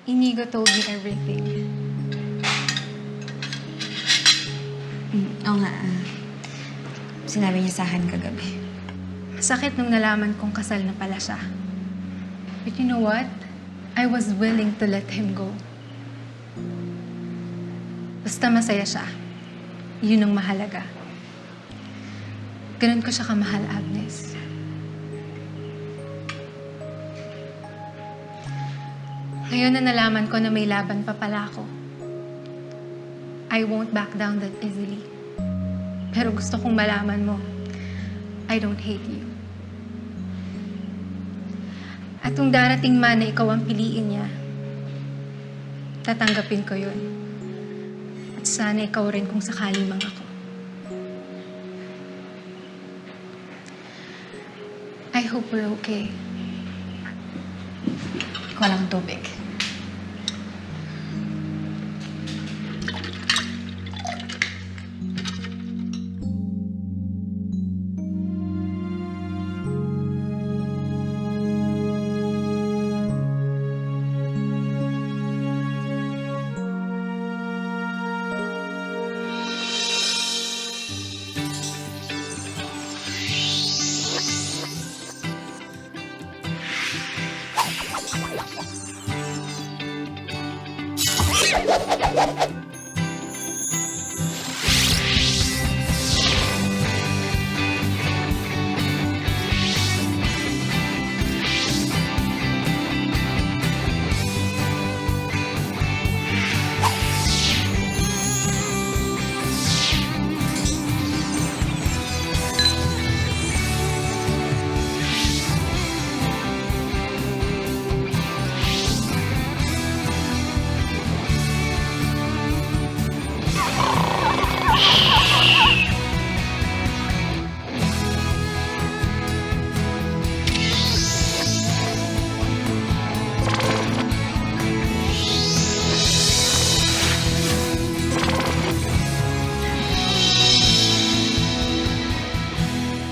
Inigo told me everything. Oo nga. Sinabi niya sa akin kagabi. Masakit nung nalaman kong kasal na pala siya. But you know what? I was willing to let him go. Basta masaya siya. Yun ang mahalaga. Ganun ko siya kamahal, Agnes. Ngayon na nalaman ko na may laban pa pala ako, I won't back down that easily. Pero gusto kong malaman mo, I don't hate you. At kung darating man na ikaw ang piliin niya, tatanggapin ko yun. At sana ikaw rin kung sakali mang ako. I hope we're okay. Kuha lang tubig.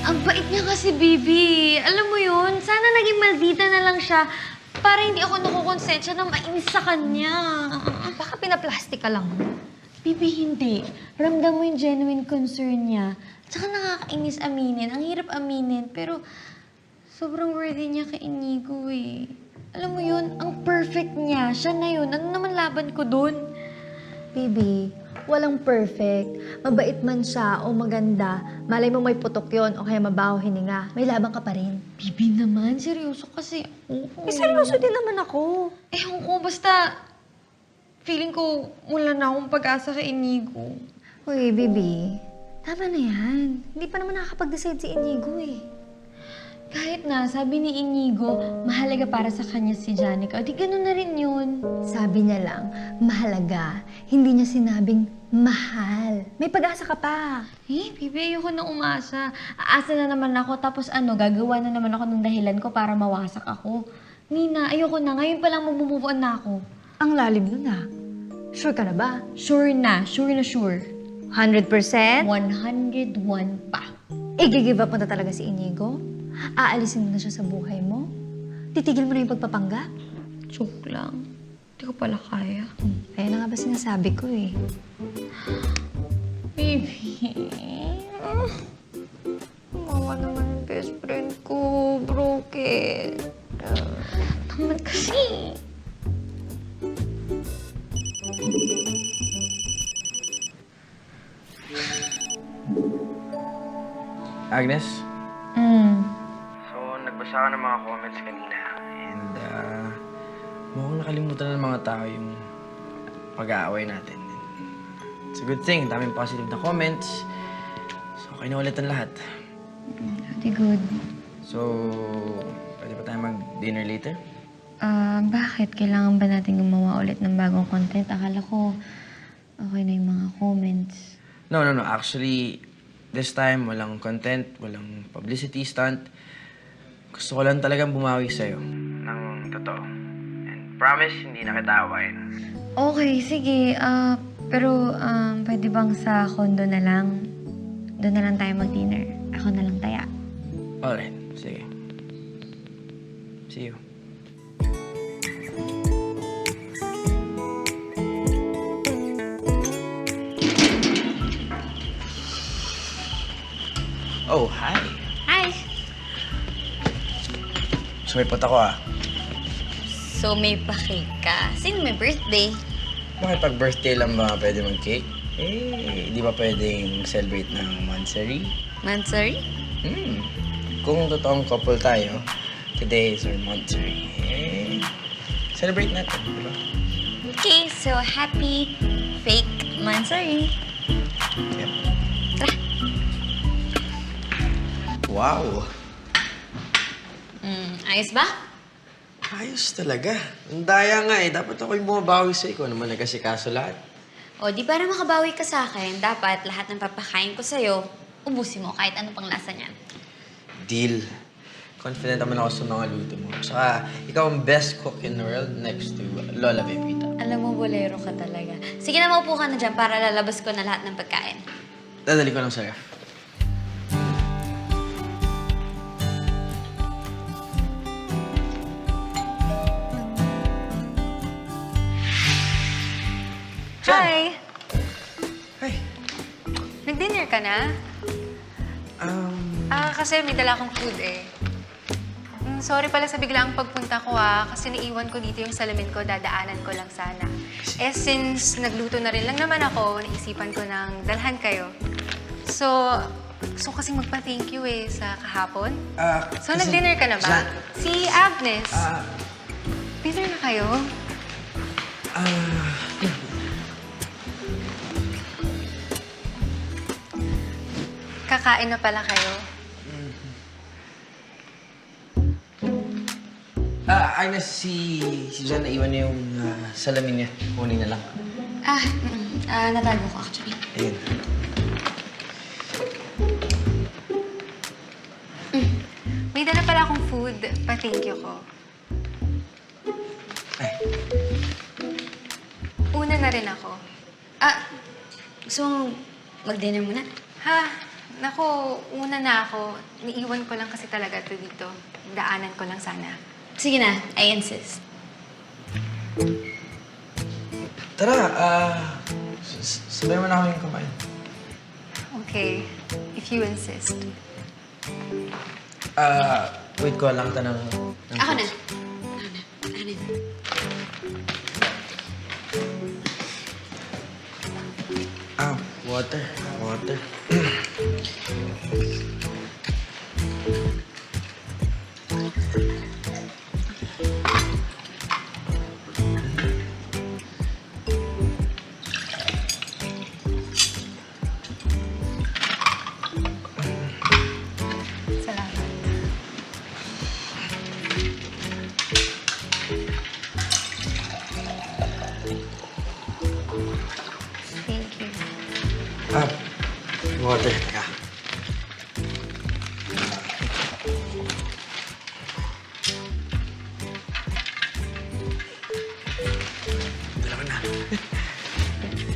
Ang bait niya kasi, Bibi. Alam mo yun, sana naging maldita na lang siya para hindi ako nakukonsensya na mainis sa kanya. Baka pinaplastic ka lang. Bibi, hindi. Ramdam mo yung genuine concern niya. Tsaka nakakainis aminin. Ang hirap aminin. Pero sobrang worthy niya kay Inigo eh. Alam mo yun, ang perfect niya. Siya na yun. Ano naman laban ko dun? Baby, walang perfect. Mabait man siya o maganda, malay mo may putok yon o kaya mabaho hininga, may laban ka pa rin. Bibi naman, seryoso kasi ako. Seryoso din naman ako. Ewan ko, basta feeling ko wala na akong pag-asa kay Inigo. Uy, baby, tama na yan. Hindi pa naman nakakapag-decide si Inigo eh. Kahit na, sabi ni Inigo, mahalaga para sa kanya si Janica. Di ganun na rin yun. Sabi niya lang, mahalaga. Hindi niya sinabing mahal. May pag-asa ka pa. Bibi, ayoko na umasa. Aasa na naman ako, tapos gagawa na naman ako ng dahilan ko para mawasak ako. Nina, ayoko na. Ngayon pa lang mag-move on na ako. Ang lalim nun ah. Sure ka na ba? Sure na. Sure na sure. 100%? 101 pa. I-give up mo na talaga si Inigo? Aalisin mo na siya sa buhay mo? Titigil mo na yung pagpapanggap? Joke lang. Hindi ko pala kaya. Kaya na nga ba sinasabi ko eh. Baby. Mawa naman yung best friend ko. Broken. Naman kasi. Agnes? So, nagbasa ka ng mga comments kanina. And, mukhang nakalimutan ng mga tao yung pag-aaway natin. It's a good thing. Daming positive na comments. So, okay na ulit ang lahat. Pretty good. So, pwede pa tayo mag-dinner later? Bakit? Kailangan ba natin gumawa ulit ng bagong content? Akala ko okay na yung mga comments. No. Actually, this time, walang content, walang publicity stunt. Gusto ko lang talagang bumawi sa'yo. Ng totoo. And promise, hindi na kita awayin. Okay, sige. Pero pwede bang sa condo na lang? Doon na lang tayo mag-dinner. Ako na lang taya. Alright, sige. See you. Oh, hi. Hi! Sumipot ako ah. So, may pa-cake ka. Sino may birthday? Bakit pag birthday lang ba pwede mag-cake? Eh, di ba pwedeng celebrate ng monthsary? Mansari? Kung totoong couple tayo, today is our monthsary. Eh, celebrate natin, di ba? Okay, so happy fake Mansari. Yep. Tara. Wow! Ayos ba? Ayos talaga. Ang daya nga eh. Dapat ako yung bumabawi sa ikaw naman nagkasikaso lahat. O, di para makabawi ka sa akin, dapat lahat ng papakain ko sa'yo, ubusin mo kahit ano pang lasa niyan. Deal. Confident naman ako sa mga luto mo. Saka, ikaw ang best cook in the world next to Lola Pepita. Alam mo, bolero ka talaga. Sige na, maupo ka na dyan para lalabas ko na lahat ng pagkain. Dadali ko lang sa'yo. Hi! Hi. Nag-dinner ka na? Kasi may dala akong food eh. Sorry pala sa biglaang pagpunta ko kasi naiwan ko dito yung salamin ko, dadaanan ko lang sana. Eh, since nagluto na rin lang naman ako, naisipan ko nang dalhan kayo. So kasing magpa-thank you eh sa kahapon. So, nag-dinner ka na ba? Si Agnes. Dinner na kayo? Kakain na pala kayo? Agnes, si John naiwan niya yung salamin niya. Kunin na lang. Natago ko actually. Ayun. May dala pala akong food. Pa-thank you ko. Ay. Una na rin ako. Gusto mong mag-dinner muna? Nako, una na ako. Niiwan ko lang kasi talaga ito dito. Daanan ko lang sana. Sige na, I insist. Tara, sabay mo na kami kumain. Okay, if you insist. Wait ko lang ito ng Ako na. fruits. Water. Water. Salamat. Thank you. Water. Teka. Dalawa na. Thank you.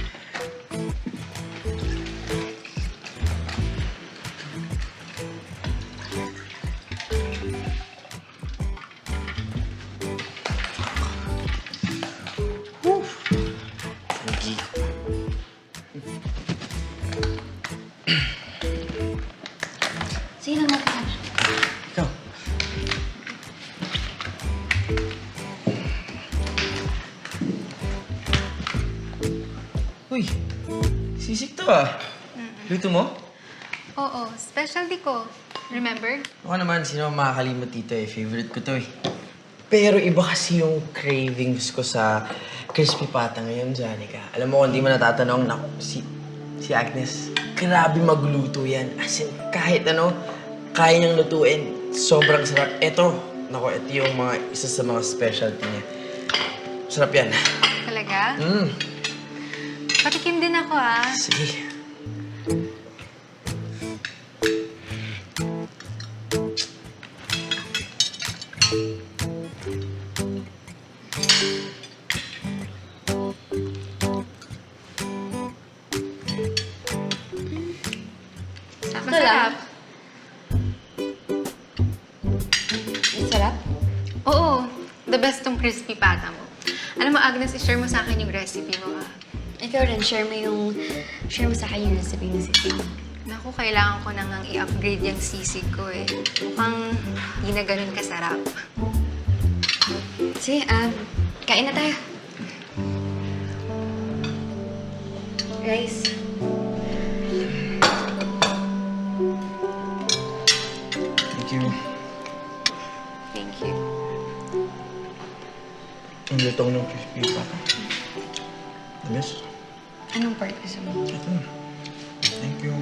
Sige na, maupo ka na. Ikaw. Uy, sisig to Luto mo? Oo, specialty ko. Remember? Ako naman, sino ang makakalimot dito eh. Favorite ko to eh. Pero iba kasi yung cravings ko sa crispy pata ngayon, Janica. Alam mo, kung di mo natatanong, naku, si Agnes, grabe magluto yan. As in, kahit ano, kaya niyang lutuin. Sobrang sarap. Ito yung isa sa mga specialty niya. Sarap yan. Talaga? Patikim din ako Sige. Masarap. Masarap? Oo, the best tong crispy pata mo. Alam mo, Agnes, i-share mo sa akin yung recipe mo Ikaw rin, share mo sa akin yung recipe ni Sisi. Naku, kailangan ko nang i-upgrade yung sisig ko eh. Mukhang di na ganun kasarap. Sige, kain na tayo. Rice. Thank you. Thank you. Ang lutong ng crispy pa. Yes. Anong part gusto mo? Ito na. Thank you.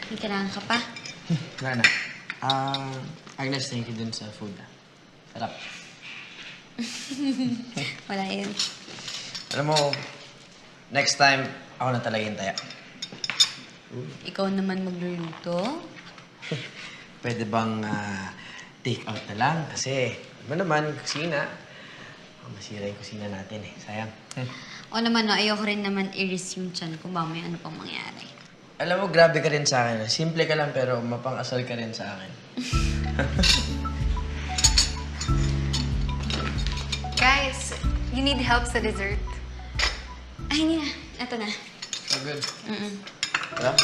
May kailangan ka pa? Wala na. Agnes, thank you dun sa food. Sarap. Wala yun. Alam mo, next time, ako na talaga yung taya. Ikaw naman magluluto? Pwede bang take out na lang? Kasi, ano naman, kusina. Masira yung kusina natin eh. Sayang. O naman, no, ayoko rin naman i-risk yung tiyan ko ba may ano pang mangyari. Alam mo, grabe ka rin sa akin. Simple ka lang pero mapang-asal ka rin sa akin. Guys, you need help sa dessert? Ay, hindi na. Ito na. So good. Wala?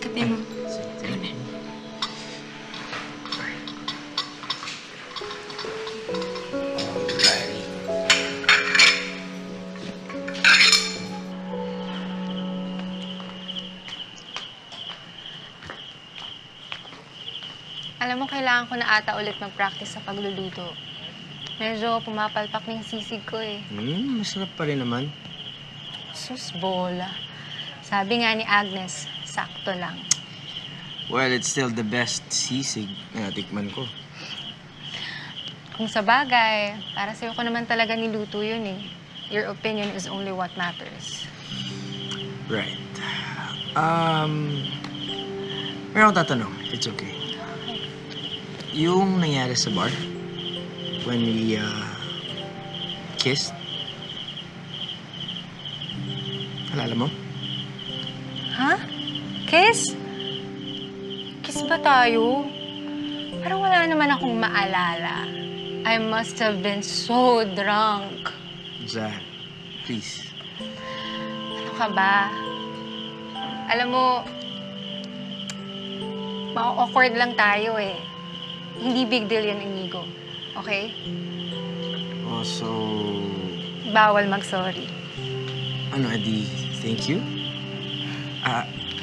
Kape mo. Sige. Alam mo, kailangan ko na ata ulit mag-practice sa pagluluto. Medyo pumapalpak na yung sisig ko eh. Masarap pa rin naman. Sus, bola. Sabi nga ni Agnes, sakto lang. Well, it's still the best sisig na natikman ko. Kung sa bagay, para sa'yo ko naman talaga niluto yun eh. Your opinion is only what matters. Right. Meron akong tatanong. It's okay. Yung nangyari sa bar, when we kissed, alala mo? Ha? Kiss? Kiss ba tayo? Parang wala naman akong maalala. I must have been so drunk. Zah, please. Ano ka ba? Alam mo, ma-awkward lang tayo eh. Hindi big deal yun, Inigo. Okay? Also, Bawal mag-sorry. ano, edi, thank you?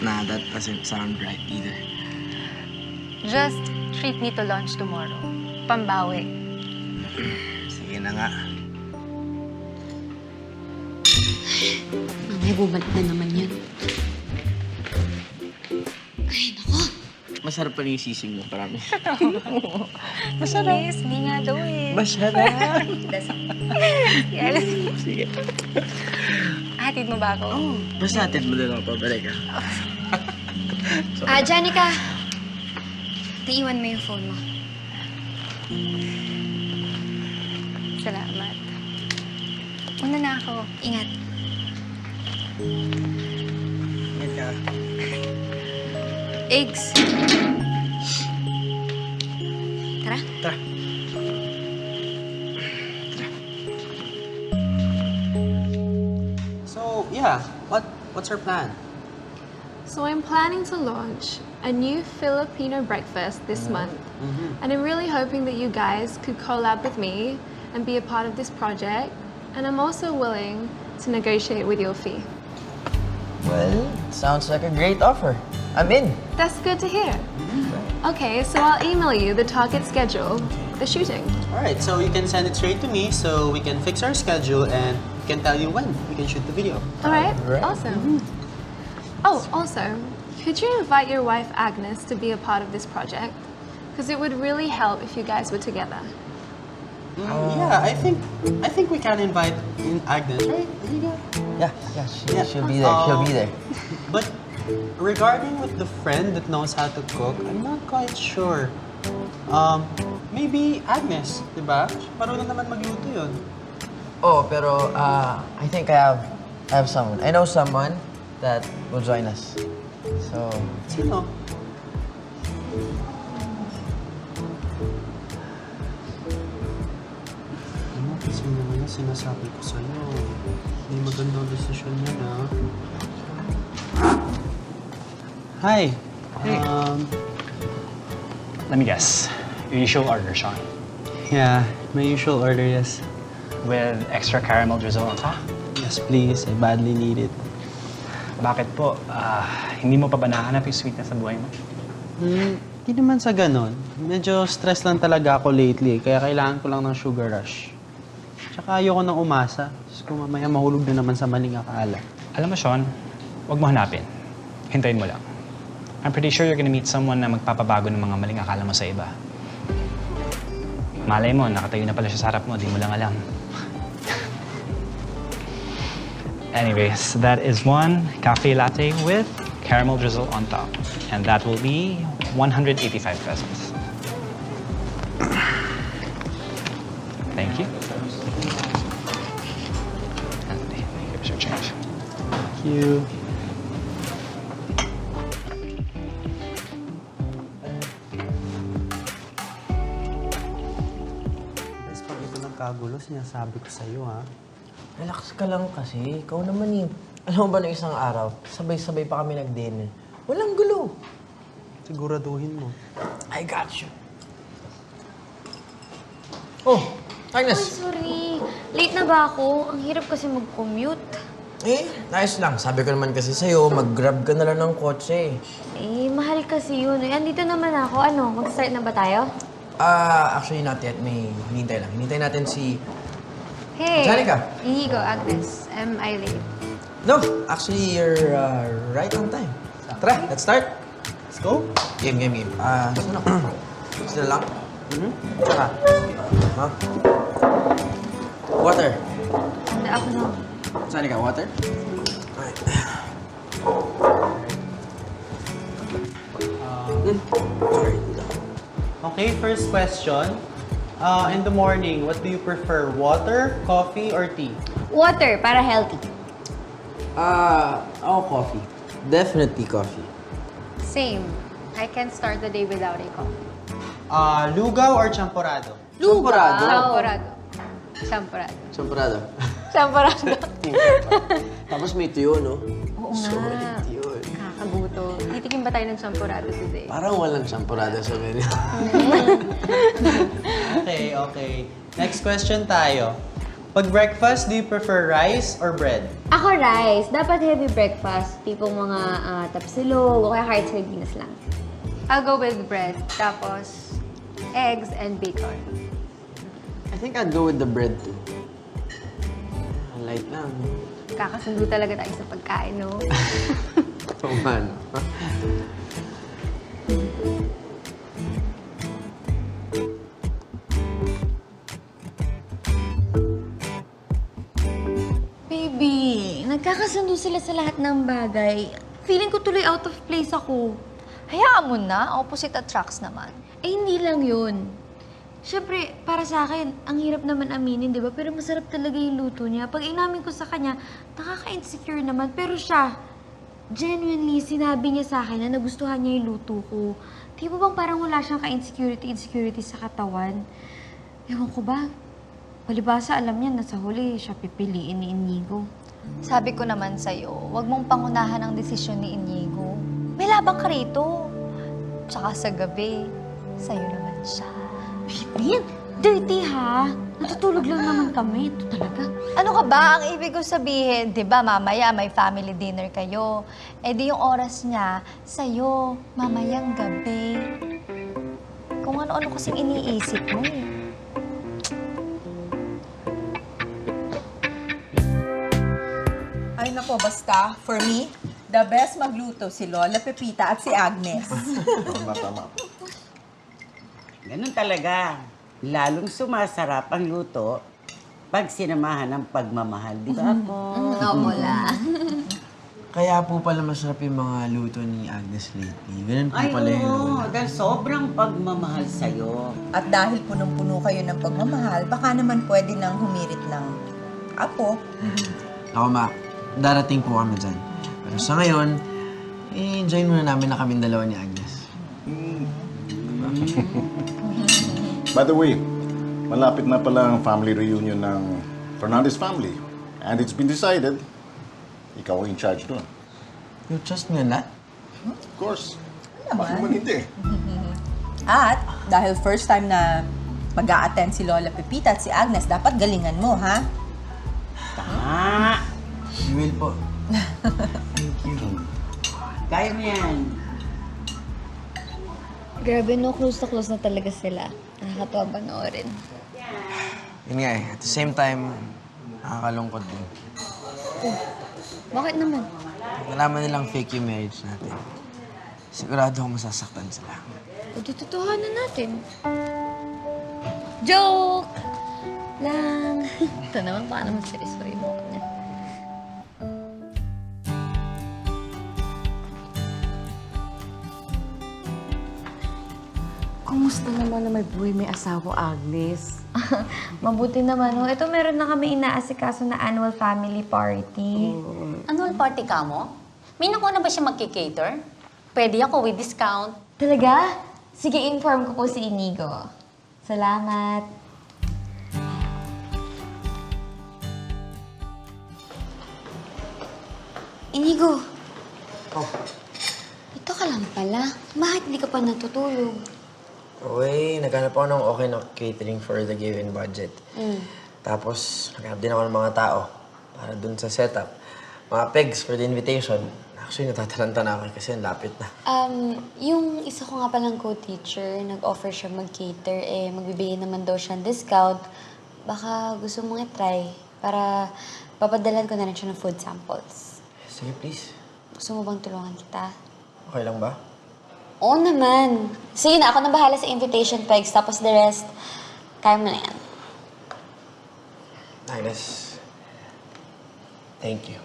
Nah, that doesn't sound right either. Just treat me to lunch tomorrow. Pambawi. Sige na nga. Mamay, bumalik na naman yan. Ay, naku. Masarap pa rin yung sisig mo, promise. Masarap. Yes, hindi nga daw eh. Masarap! Yes. Sige. Hatid mo ba ako? Basta natin mo din ako pabalik, ha? Janica. Naiwan mo yung phone mo. Salamat. Una na ako. Ingat. Ingat ka. Eggs. Tara. Tara. So, yeah, what's our plan? So I'm planning to launch a new Filipino breakfast this month. And I'm really hoping that you guys could collab with me and be a part of this project. And I'm also willing to negotiate with your fee. Well, sounds like a great offer. I'm in. That's good to hear. Okay, so I'll email you the target schedule, the shooting. All right, so you can send it straight to me so we can fix our schedule and we can tell you when we can shoot the video. All right, Right. awesome. Oh, also, could you invite your wife Agnes to be a part of this project? Because it would really help if you guys were together. Yeah, I think we can invite in Agnes, right? Yeah, she'll be there. She'll be there. But regarding with the friend that knows how to cook, I'm not quite sure. Maybe Agnes, di ba? Marunong naman magluto yun. Oh, pero I think I have someone. I know someone that will join us. So, Sino? sinasabi ko sa'yo. Hindi magandang desisyon yan, ha? Hi. Hey. Let me guess. Your usual order, Sean. Yeah, my usual order, yes. With extra caramel drizzle on top? Yes, please. I badly need it. Bakit po? Hindi mo pa ba nahanap yung sweetness sa buhay mo? Hindi naman sa ganon. Medyo stress lang talaga ako lately, kaya kailangan ko lang ng sugar rush. Tsaka ayoko nang umasa. Tapos kung mamaya mahulog na naman sa maling akala. Alam mo, Sean, huwag mo hanapin. Hintayin mo lang. I'm pretty sure you're gonna meet someone na magpapabago ng mga maling akala mo sa iba. Malay mo, nakatayo na pala siya sa harap mo, di mo lang alam. Anyways, that is one cafe latte with caramel drizzle on top. And that will be 185 pesos. Thank you. And here's your change. Thank you. Guys, pag ito nagkagulo, sinasabi ko sa'yo, ha? Relax ka lang kasi. Ikaw naman eh. Alam mo ba na isang araw, sabay-sabay pa kami nag-dinner. Walang gulo. Siguraduhin mo. I got you. Oh, Ay, Agnes. sorry. Late na ba ako? Ang hirap kasi mag-commute. Eh, nice lang. Sabi ko naman kasi sa'yo, mag-grab ka na lang ng kotse. Eh, mahal kasi yun. Eh, andito naman ako. Ano, mag-start na ba tayo? Actually not yet. May hinintay lang. Hinintay natin si... Hey! Janica. Inigo, Agnes. Am I late? No, actually, you're right on time. Tara, let's start. Let's go. Game. Saan ako? Sila lang? Tsaka. Ha? Water. Hindi, ako na. Saan ka? Water? Alright. Sorry. Okay, first question. In the morning, what do you prefer? Water, coffee, or tea? Water, para healthy. Ako coffee. Definitely coffee. Same. I can't start the day without a coffee. Lugaw or champorado? Champorado. Champorado. Champorado. Champorado. Champorado. Tapos may tuyo, no? Oo Solid nga. yun. Kakaguto. Titikim ba tayo ng champorado today? Parang walang champorado sa menu. Okay. Next question tayo. Pag breakfast, do you prefer rice or bread? Ako rice. Dapat heavy breakfast. Tipong mga tapsilog o kaya kahit sardinas lang. I'll go with bread. Tapos, eggs and bacon. I think I'd go with the bread too. Light lang. Kakasundo talaga tayo sa pagkain, no? Oo man. Baby, nagkakasundo sila sa lahat ng bagay. Feeling ko tuloy out of place ako. Hayaan mo na, opposite attracts naman. Eh, hindi lang yun. Siyempre, para sa akin, ang hirap naman aminin, di ba? Pero masarap talaga yung luto niya. Pag inamin ko sa kanya, nakaka-insecure naman. Pero siya, genuinely, sinabi niya sa akin na nagustuhan niya yung luto ko. Di ba bang parang wala siyang ka-insecurity sa katawan? Ewan ko ba? Palibasa, alam niya na sa huli, siya pipiliin ni Inigo. Sabi ko naman sa'yo, huwag mong pangunahan ang desisyon ni Inigo. May labang ka rito. Tsaka sa gabi, sa'yo naman siya. Bibin, dirty ha? Natutulog lang naman kami. Ito talaga. Ano ka ba? Ang ibig ko sabihin, di ba mamaya may family dinner kayo. Eh di yung oras niya, sa'yo, mamayang gabi. Kung ano-ano kasing iniisip mo eh. Ay nako, basta, for me, the best magluto si Lola Pepita at si Agnes. Tama. Ganun talaga. Lalong sumasarap ang luto pag sinamahan ng pagmamahal. Di ba po? Wala. Kaya po pala masarap yung mga luto ni Agnes lately. Ganun po Ay, pala yun. oo. Dahil sobrang pagmamahal sa'yo. At dahil punong-puno kayo ng pagmamahal, baka naman pwede nang humirit ng apo. Ako ma, darating po kami dyan. Pero sa ngayon, enjoy muna namin na kaming dalawa ni Agnes. By the way, malapit na pala ang family reunion ng Fernandez family. And it's been decided, ikaw ang in charge doon. You trust me on that? Of course. Bakit naman hindi? At dahil first time na mag-a-attend si Lola Pepita at si Agnes, dapat galingan mo, ha? Tama. You will po. Kaya mo yan. Grabe, no? Close na talaga sila. Nakakatawa panoorin. Yun nga eh. At the same time, nakakalungkot din. Bakit naman? Nalaman nilang fake yung marriage natin. Sigurado ako masasaktan sila. O, di totohanan natin. Joke! Lang. Ito naman, baka naman seryosoy mo ako niya. Kumusta naman na may buhay may asawa, Agnes? Mabuti naman, ho. Ito, meron na kami inaasikaso na annual family party. Annual party ka mo? May nakuha na ba siya magki-cater? Pwede ako with discount. Talaga? Sige, inform ko po si Inigo. Salamat. Inigo. Ito ka lang pala. Bakit hindi ka pa natutulog? Okay, naghanap ako ng okay na catering for the given budget. Tapos, naghanap din ako ng mga tao para dun sa setup. Mga pegs for the invitation. Actually, natatalanta na ako kasi ang lapit na. Yung isa ko nga palang co-teacher, nag-offer siya mag-cater, magbibigay naman daw siya ng discount. Baka gusto mong i-try para papadalan ko na rin siya ng food samples. Sige, please. Gusto mo bang tulungan kita? Okay lang ba? Oo naman. Sige na, ako na bahala sa invitation pegs, tapos the rest, kaya mo na yan. Agnes, thank you.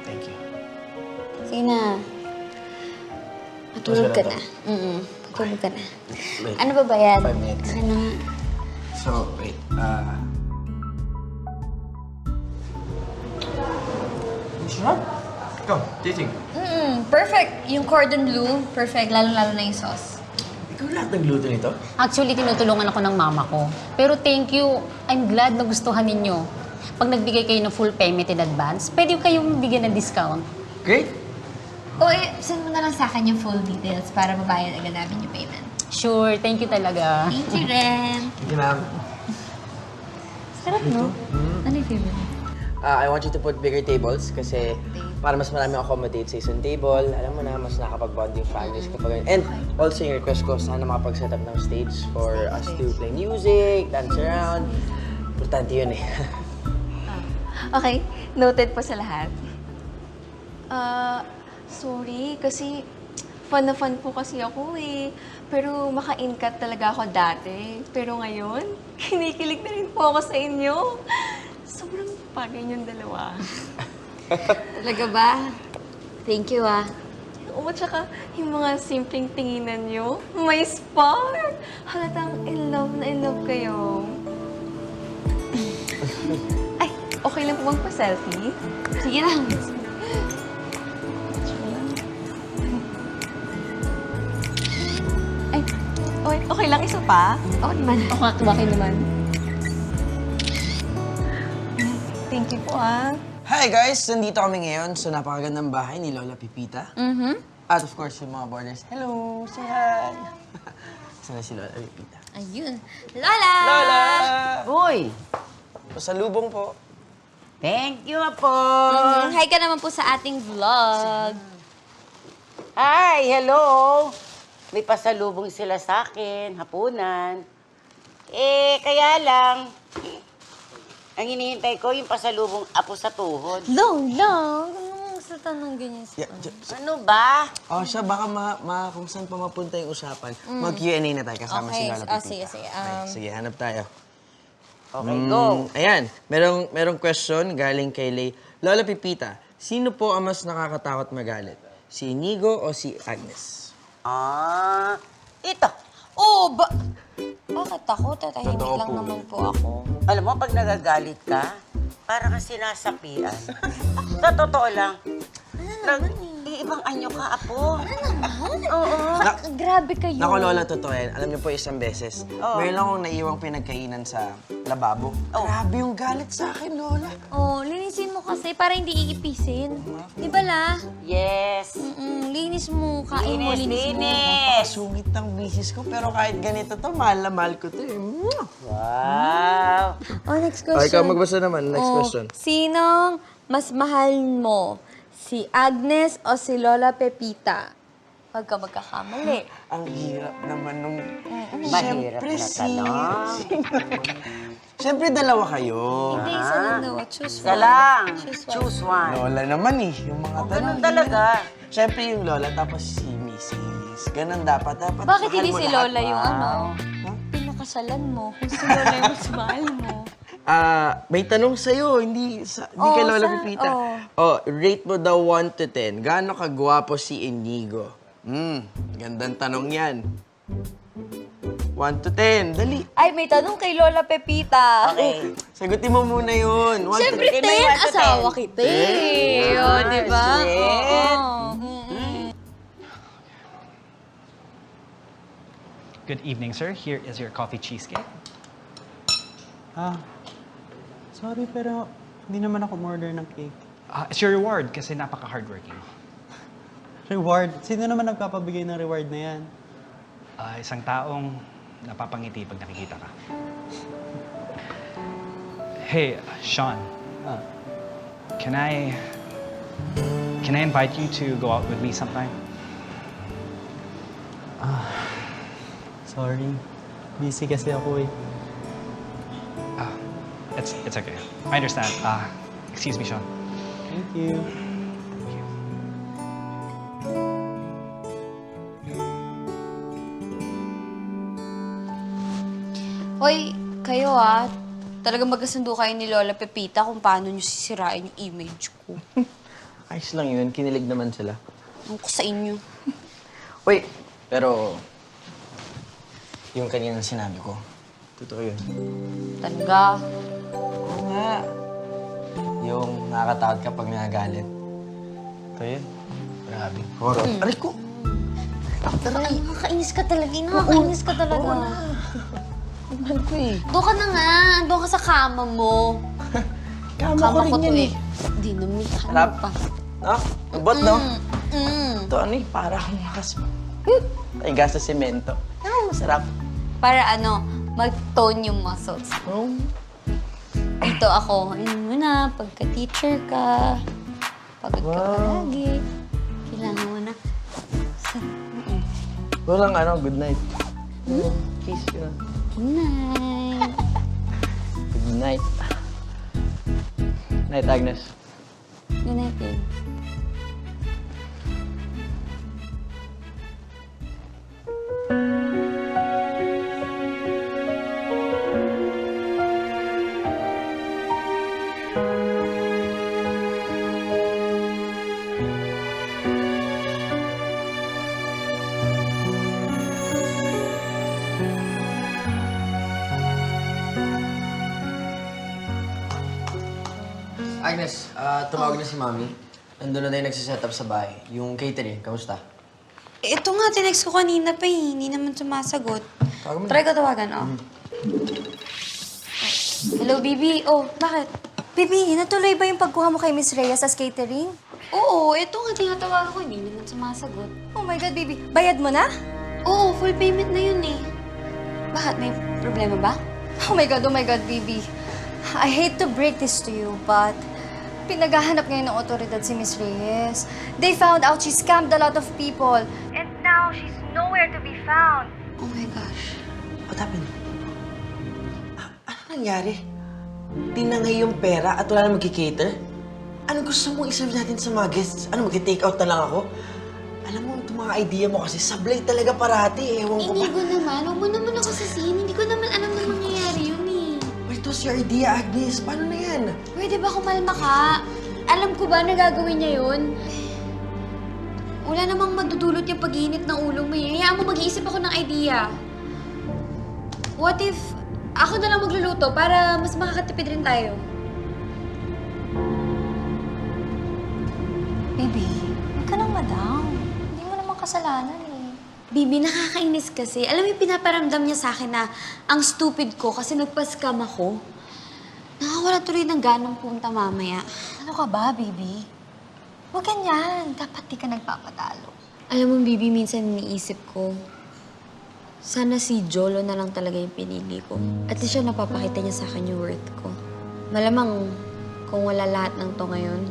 Thank you. Sige na. Matulog ka Tapos na. Matulog ka na. Wait. Ano ba bayad? 5 minutes. Ano nga? So, wait. Sarap. Ikaw, tasting. Perfect. Yung cordon bleu, perfect. Lalo-lalo na yung sauce. Ikaw lahat nagluto nito? Actually, tinutulungan ako ng mama ko. Pero thank you. I'm glad na gustuhan ninyo. Pag nagbigay kayo ng full payment in advance, pwede kayong bigyan ng discount. Great. O, send mo na lang sa akin yung full details para mabayad agad namin yung payment. Sure, thank you talaga. Thank you, Ren. Thank you, ma'am. Sarap, no? Ano yung favorite mo? I want you to put bigger tables kasi para mas marami accommodate sa isang table. Alam mo na, mas nakapag-bonding families kapag... And also yung request ko, sana makapag-set up ng stage for us to play music, dance around. Importante yun eh. Okay, noted po sa lahat. Sorry, kasi fan na fan po kasi ako eh. Pero maka-in-cut talaga ako dati. Pero ngayon, kinikilig na rin po ako sa inyo. Sobrang bagay niyong dalawa. Talaga ba? Thank you, ah. Oo, tsaka yung mga simpleng tinginan niyo, may spark! Halatang in love kayo. Ay, okay lang po bang pa-selfie? Sige lang. Ay, okay lang isa pa? Oo naman. Okay naman. Thank you po, ah. Hi guys! Nandito kami ngayon sa napakagandang bahay ni Lola Pepita. At of course, yung mga boarders. Hello! Say hi! Sana si Lola Pepita. Ayun. Lola! Lola! Uy! Pasalubong po. Thank you po! Hi ka naman po sa ating vlog. Hi! Hello! May pasalubong sila sa akin, hapunan. Kaya lang, ang hinihintay ko yung pasalubong apo sa tuhod. Long. Anong sa tanong ganyan sa Ano ba? Oh, siya, baka kung saan pa mapunta yung usapan. Mag-Q&A na tayo kasama si Lola Pepita. sige. Okay, sige, hanap tayo. Okay, go. Ayan, merong question galing kay Lola Pepita. Sino po ang mas nakakatakot magalit? Si Inigo o si Agnes? Ito. Bakit ako? Tatahimik Totoo lang po. naman po ako. Alam mo, pag nagagalit ka, para kang sinasapian. Sa totoo lang, May ibang anyo ka, Apo. Oo. Grabe kayo. Naku, Lola, totoo yan. Alam niyo po, isang beses, mayroon akong naiwang pinagkainan sa lababo. Grabe yung galit sa akin, Lola. Oh, linisin mo kasi para hindi iipisin. Di ba, La? Yes. Linis mo, kain mo, linis mo. Napakasungit ng bisis ko, pero kahit ganito to, mahal na mahal ko to eh. Wow. Oh, next Okay, ikaw magbasa naman. Next question. Sinong mas mahal mo? Si Agnes o si Lola Pepita? Huwag ka magkakamali. Ang hirap naman nung... Mahirap na tanong. Siyempre, dalawa kayo. Hindi, isa lang daw. Choose Isa one. lang. Choose one. Choose one. Lola naman eh. Yung mga Ganun tanong. talaga. Siyempre yung Lola, tapos si Mrs. Ganun dapat. Dapat Bakit mahal hindi mo si lahat. Lola yung ano? Pinakasalan mo. Kung si Lola yung mas mahal mo. May tanong sa'yo, hindi kay Lola Pepita. Rate mo daw 1 to 10. Gaano kagwapo si Inigo? Gandang tanong yan. 1 to 10. Dali. Ay, may tanong kay Lola Pepita. Okay. Sagutin mo muna yun. 1 to Siyempre, 10. 10. Asawa kita eh. O, di ba? sweet. Good evening, sir. Here is your coffee cheesecake. Sorry, pero hindi naman ako order ng cake. It's your reward kasi napaka-hardworking. Reward? Sino naman nagpapabigay ng reward na yan? Isang taong napapangiti pag nakikita ka. Hey, Sean. Can I invite you to go out with me sometime? Sorry. Busy kasi ako eh. It's okay. I understand. Excuse me, Sean. Thank you. Hoy, kayo talagang magkasundo kayo ni Lola Pepita kung paano nyo sisirain yung image ko. Ayos lang yun. Kinilig naman sila. Ang ko sa inyo. Uy, pero... Yung kanina sinabi ko, totoo yun. Talaga. Oo nga. Yung nakakatakot kapag nagagalit. Ito yun. Grabe. Horror. Aray ko! Taray! Nakakainis ka talaga. Nakakainis ka talaga. Mahal ko eh. Doon ka na nga. Doon ka sa kama mo. Kama ko rin yan eh. Di na may Sarap. pa. No? Ubot, no? Ito ano eh, para akong lakas. Taiga sa semento. Pero masarap. Para mag-tone yung muscles. Dito ako, muna, pagka-teacher ka, pagod ka palagi, kailangan mo na. Walang good night. Kiss yun. Good night. Good night. Night, Agnes. Good night, babe. Agnes, tumawag na si Mami. Nandun na tayo nagsiset up sa bahay. Yung catering, kamusta? Ito nga, tinext ko kanina pa eh. Hindi naman sumasagot. Tawag mo na. Try ko tawagan, Hello, Bibi. Oh, bakit? Bibi, natuloy ba yung pagkuha mo kay Miss Reyes sa catering? Oo, ito nga, tinatawagan ko. Hindi naman sumasagot. Oh my God, Bibi. Bayad mo na? Oo, full payment na yun eh. Bakit? May problema ba? Oh my God, Bibi. I hate to break this to you, but pinaghahanap ngayon ng otoridad si Miss Reyes. They found out she scammed a lot of people. And now, she's nowhere to be found. Oh my gosh. What happened? Ano nangyari? Tinangay yung pera at wala na magki-cater? Ano gusto mong iserve natin sa mga guests? Ano, mag-take out na lang ako? Alam mo, itong mga idea mo kasi sablay talaga parati. Ewan ko pa. Inigo naman. Huwag mo naman ako sasihin. Hindi ko naman alam na mangyayari yun eh. But it was your idea, Agnes. Paano na yan? Pwede ba kumalma ka? Alam ko ba na gagawin niya yun? Wala namang madudulot yung pag-iinit ng ulo mo eh. Hayaan mo mag-iisip ako ng idea. What if ako na lang magluluto para mas makakatipid rin tayo? Baby, huwag ka nang madam. kasalanan eh. Bibi, nakakainis kasi. Alam mo yung pinaparamdam niya sa akin na ang stupid ko kasi nagpa-scam ako. Nakawala tuloy ng ganong punta mamaya. Ano ka ba, baby? Huwag ganyan. Dapat di ka nagpapatalo. Alam mo, Bibi, minsan iniisip ko, sana si Jolo na lang talaga yung pinili ko. At least siya napapakita niya sa akin yung worth ko. Malamang, kung wala lahat ng to ngayon,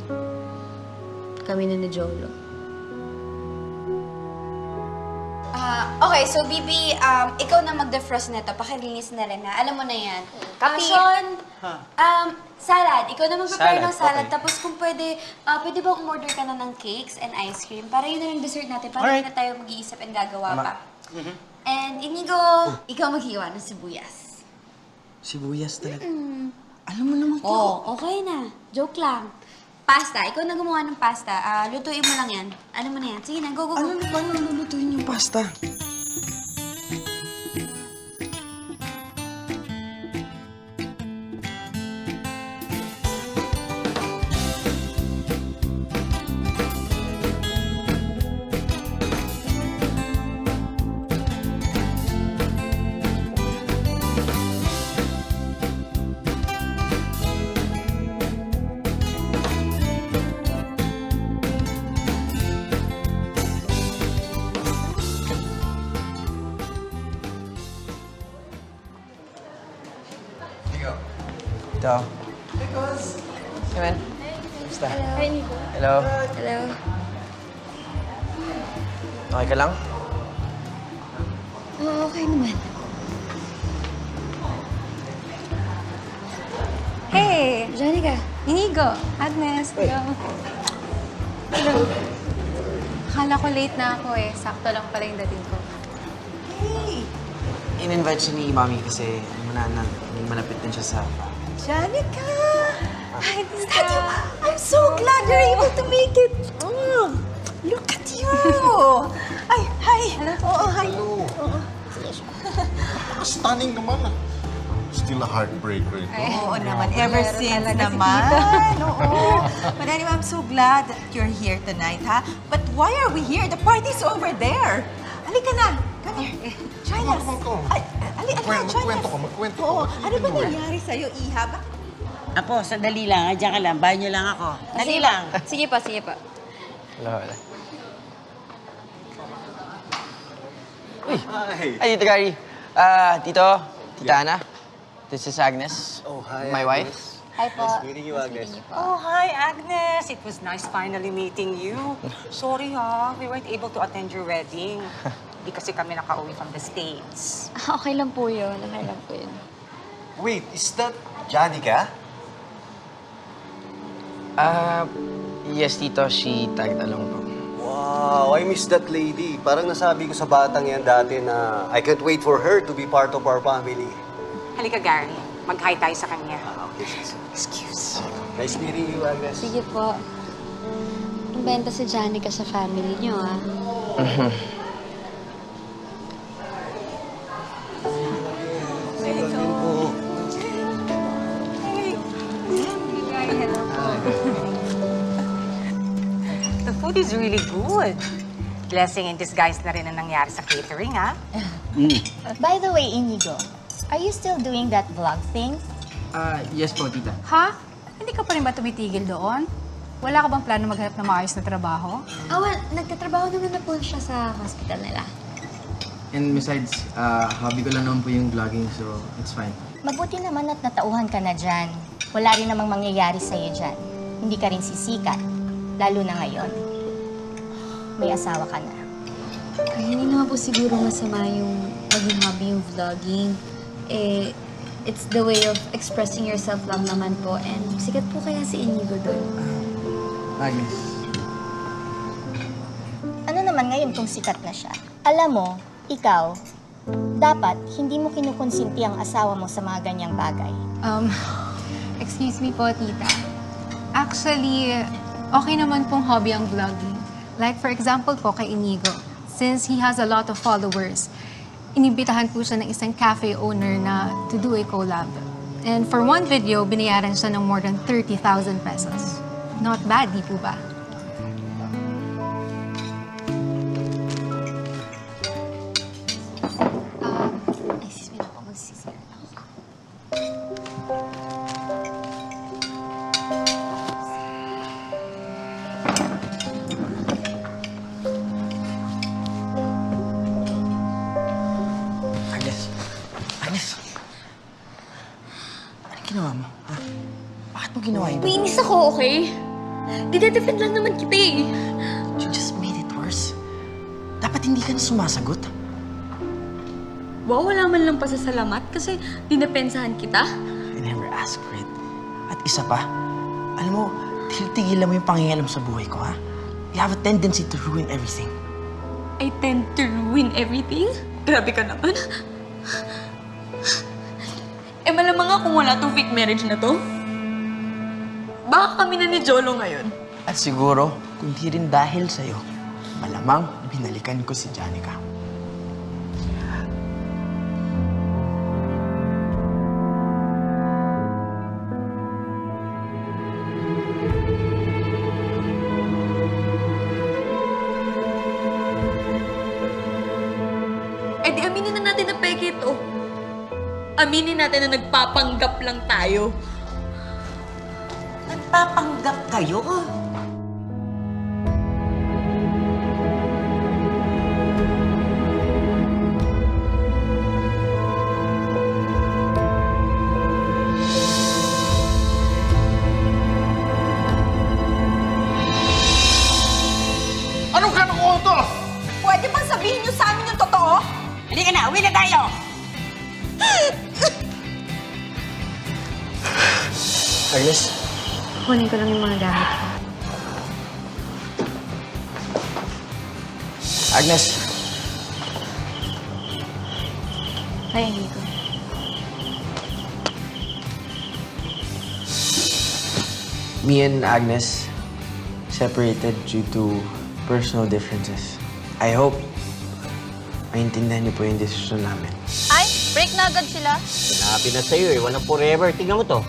kami na ni Jolo. Okay, so Bibi, ikaw na mag-defrost nito. Pakilinis na rin, ha? Alam mo na yan. Sean, salad. Ikaw na mag-prepare ng salad. Okay. Tapos kung pwede, pwede ba umorder ka na ng cakes and ice cream? Para yun na yung dessert natin. Para hindi na tayo mag-iisip and gagawa pa. And Inigo, ikaw maghiwa ng sibuyas. Sibuyas talaga. Alam mo naman ko. Oh, okay na. Joke lang. Pasta. Ikaw na gumawa ng pasta. Lutuin mo lang yan. Ano mo na yan? Sige na, go, go, go. Ano na ba nang lulutuin yung pasta? Ito. Hey, Cos. Hey, man. Kamusta? Hi, Nico. Hello. Hello. Okay ka lang? Oo, okay naman. Hey! Janica. Inigo, Agnes, hello. Hello. Akala ko late na ako eh. Sakto lang pala yung dating ko. In-invite siya ni Mami kasi malapit din siya sa... Janica! Hi, I'm so glad you're able to make it. Look at you! Ay, hi! Hello? Oo, hi. Hello. Stunning naman. Still a heartbreaker ito. Oo naman, ever since naman. Oo. But anyway, I'm so glad that you're here tonight, ha? But why are we here? The party's over there. Halika na. Come here. Join us. Ay, halika na, join us. Magkwento ka. Oo. Ano ba nangyari sa'yo, Iha? Apo, sandali lang. Diyan ka lang. Bahay niyo lang ako. Dali lang. Sige pa, sige pa. Wala. Uy! Ay, Tito Gary. Tito, Tita Ana. This is Agnes. Oh, hi, My wife. Hi po. Nice meeting you, Agnes. Oh, hi, Agnes. It was nice finally meeting you. Sorry, ha. We weren't able to attend your wedding. Hindi kasi kami nakauwi from the States. Okay lang po yun. Okay lang po yun. Wait, is that Janica? Yes, Tito. She tagged along po. Wow, I miss that lady. Parang nasabi ko sa batang yan dati na I can't wait for her to be part of our family. Halika, Gary. Mag-hi tayo sa kanya. Okay, excuse. Nice meeting you, Agnes. Sige po. Benta si Janica sa family niyo, ah. The food is really good. Blessing in disguise na rin ang nangyari sa catering, ha? By the way, Inigo, are you still doing that vlog thing? Yes po, Tita. Ha? Hindi ka pa rin ba tumitigil doon? Wala ka bang plano maghanap ng maayos na trabaho? Well, nagtatrabaho naman na po siya sa hospital nila. And besides, hobby ko lang naman po yung vlogging, so it's fine. Mabuti naman at natauhan ka na dyan. Wala rin namang mangyayari sa'yo dyan. Hindi ka rin sisikat, lalo na ngayon. May asawa ka na. Ay, hindi naman po siguro masama yung maging hobby yung vlogging. It's the way of expressing yourself lang naman po. And sikat po kaya si Inigo doon. Agnes. Ano naman ngayon kung sikat na siya? Alam mo, ikaw, dapat hindi mo kinukonsinti ang asawa mo sa mga ganyang bagay. Excuse me po, tita. Actually, okay naman pong hobby ang vlogging. Like for example po kay Inigo, since he has a lot of followers, inibitahan po siya ng isang cafe owner na to do a collab. And for one video, binayaran siya ng more than 30,000 pesos. Not bad, di po ba? Naiinis ako, okay? Dide-defend lang naman kita eh. You just made it worse. Dapat hindi ka na sumasagot. Wow, wala man lang pasasalamat kasi dinepensahan kita. I never asked for it. At isa pa, alam mo, tigilan mo yung pangingialam sa buhay ko, ha? You have a tendency to ruin everything. I tend to ruin everything? Grabe ka naman. Eh malamang nga kung wala tong fake marriage na to. Baka kami na ni Jolo ngayon. At siguro, kundi rin dahil sa'yo, malamang binalikan ko si Janica. Eh di aminin na natin na peke ito. Aminin natin na nagpapanggap lang tayo. Nagpapanggap kayo? Anong kanukuha to? Pwede bang sabihin niyo sa amin yung totoo? Halika na, uwi na tayo! Agnes, Kunin ko lang yung mga gamit ko. Agnes, Hi, Inigo. me and Agnes separated due to personal differences. I hope maintindihan niyo po yung desisyon namin. Ay, break na agad sila. Sinabi na sa'yo eh, walang forever. Tingnan mo to.